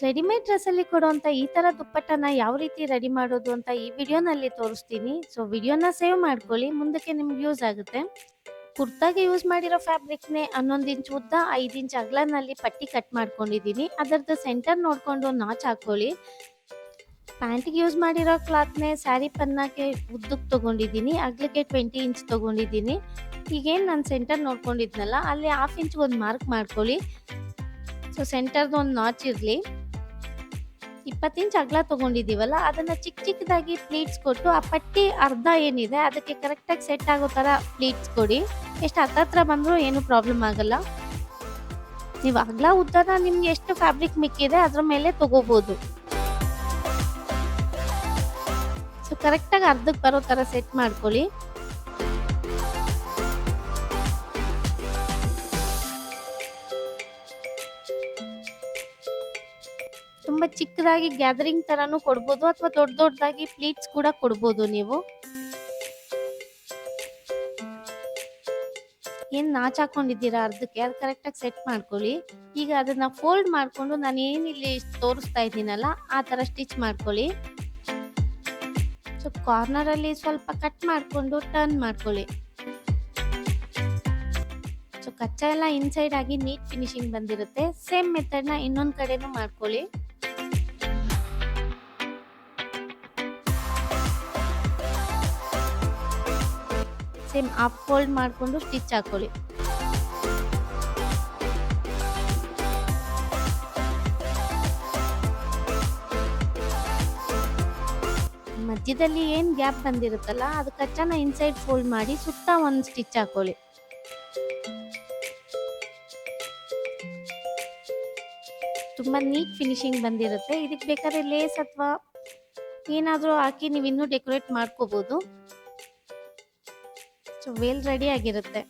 Readymade ಡ್ರೆಸ್ಸಲ್ಲಿ ಕೊಡುವಂಥ ಈ ಥರ ದುಪ್ಪಟ್ಟನ ಯಾವ ರೀತಿ ರೆಡಿ ಮಾಡೋದು ಅಂತ ಈ ವಿಡಿಯೋನಲ್ಲಿ ತೋರಿಸ್ತೀನಿ. ಸೊ ವಿಡಿಯೋನ ಸೇವ್ ಮಾಡ್ಕೊಳ್ಳಿ, ಮುಂದಕ್ಕೆ ನಿಮ್ಗೆ ಯೂಸ್ ಆಗುತ್ತೆ. ಕುರ್ತಾಗೆ ಯೂಸ್ ಮಾಡಿರೋ ಫ್ಯಾಬ್ರಿಕ್‌ನೇ 11 ಇಂಚ್ ಉದ್ದ, 5 ಇಂಚ್ ಅಗಲನಲ್ಲಿ ಪಟ್ಟಿ ಕಟ್ ಮಾಡ್ಕೊಂಡಿದ್ದೀನಿ. ಅದರದ್ದು ಸೆಂಟರ್ ನೋಡ್ಕೊಂಡು ನಾಚ್ ಹಾಕೊಳ್ಳಿ. ಪ್ಯಾಂಟಿಗೆ ಯೂಸ್ ಮಾಡಿರೋ ಕ್ಲಾತ್‌ನೇ ಸ್ಯಾರಿ ಪನ್ನಾಗೆ ಉದ್ದಕ್ಕೆ ತಗೊಂಡಿದ್ದೀನಿ. ಅಗಲಕ್ಕೆ 20 ಇಂಚ್ ತಗೊಂಡಿದ್ದೀನಿ. ಈಗೇನು ನಾನು ಸೆಂಟರ್ ನೋಡ್ಕೊಂಡಿದ್ನಲ್ಲ, ಅಲ್ಲಿ 1/2 ಇಂಚ್‌ಗೆ ಒಂದು ಮಾರ್ಕ್ ಮಾಡ್ಕೊಳ್ಳಿ. ಸೊ ಸೆಂಟರ್‌ದು ಒಂದು ನಾಚ್ ಇರಲಿ. 20 ಇಂಚ್ ಅಗಲ ತಗೊಂಡಿದ್ದೀವಲ್ಲ, ಅದನ್ನ ಚಿಕ್ಕ ಚಿಕ್ಕದಾಗಿ ಪ್ಲೀಟ್ಸ್ ಕೊಟ್ಟು ಆ ಪಟ್ಟಿ ಅರ್ಧ ಏನಿದೆ ಅದಕ್ಕೆ ಕರೆಕ್ಟಾಗಿ ಸೆಟ್ ಆಗೋ ಥರ ಪ್ಲೀಟ್ಸ್ ಕೊಡಿ. ಎಷ್ಟು ಹತ್ತತ್ರ ಬಂದರೂ ಏನು ಪ್ರಾಬ್ಲಮ್ ಆಗಲ್ಲ. ನೀವು ಅಗಲ ಉದ್ದನ ನಿಮ್ಗೆ ಎಷ್ಟು ಫ್ಯಾಬ್ರಿಕ್ ಮಿಕ್ಕಿದೆ ಅದ್ರ ಮೇಲೆ ತಗೋಬೋದು. ಸೊ ಕರೆಕ್ಟಾಗಿ ಅರ್ಧಕ್ಕೆ ಬರೋ ಥರ ಸೆಟ್ ಮಾಡ್ಕೊಳ್ಳಿ. ತುಂಬ ಚಿಕ್ಕದಾಗಿ ಗ್ಯಾದರಿಂಗ್ ಥರನೂ ಕೊಡ್ಬೋದು ಅಥವಾ ದೊಡ್ಡ ದೊಡ್ಡದಾಗಿ ಪ್ಲೀಟ್ಸ್ ಕೂಡ ಕೊಡ್ಬೋದು ನೀವು. ಏನು ನಾಚ್ ಹಾಕೊಂಡಿದ್ದೀರಾ ಅರ್ಧಕ್ಕೆ ಅದು ಕರೆಕ್ಟಾಗಿ ಸೆಟ್ ಮಾಡ್ಕೊಳ್ಳಿ. ಈಗ ಅದನ್ನ ಫೋಲ್ಡ್ ಮಾಡಿಕೊಂಡು ನಾನು ಏನಿಲ್ಲಿ ತೋರಿಸ್ತಾ ಇದ್ದೀನಲ್ಲ ಆ ಥರ ಸ್ಟಿಚ್ ಮಾಡ್ಕೊಳ್ಳಿ. ಸೊ ಕಾರ್ನರಲ್ಲಿ ಸ್ವಲ್ಪ ಕಟ್ ಮಾಡಿಕೊಂಡು ಟರ್ನ್ ಮಾಡ್ಕೊಳ್ಳಿ. ಸೊ ಕಚ್ಚಾ ಎಲ್ಲ ಇನ್ಸೈಡ್ ಆಗಿ ನೀಟ್ ಫಿನಿಶಿಂಗ್ ಬಂದಿರುತ್ತೆ. ಸೇಮ್ ಮೆಥಡ್ನ ಇನ್ನೊಂದು ಕಡೆನೂ ಮಾಡ್ಕೊಳ್ಳಿ. ಸೇಮ್ ಹಾಫ್ ಫೋಲ್ಡ್ ಮಾಡಿಕೊಂಡು ಸ್ಟಿಚ್ ಹಾಕೊಳ್ಳಿ. ಮಧ್ಯದಲ್ಲಿ ಏನು ಗ್ಯಾಪ್ ಬಂದಿರುತ್ತಲ್ಲ ಅದು ಕಚ್ಚಾನ ಇನ್ಸೈಡ್ ಫೋಲ್ಡ್ ಮಾಡಿ ಸುತ್ತ ಒಂದು ಸ್ಟಿಚ್ ಹಾಕೊಳ್ಳಿ. ತುಂಬಾ ನೀಟ್ ಫಿನಿಶಿಂಗ್ ಬಂದಿರುತ್ತೆ. ಇದಕ್ಕೆ ಬೇಕಾದ್ರೆ ಲೇಸ್ ಅಥವಾ ಏನಾದರೂ ಹಾಕಿ ನೀವು ಇನ್ನೂ ಡೆಕೋರೇಟ್ ಮಾಡ್ಕೋಬಹುದು. ಸೊ ವೇಲ್ ರೆಡಿ ಆಗಿರುತ್ತೆ.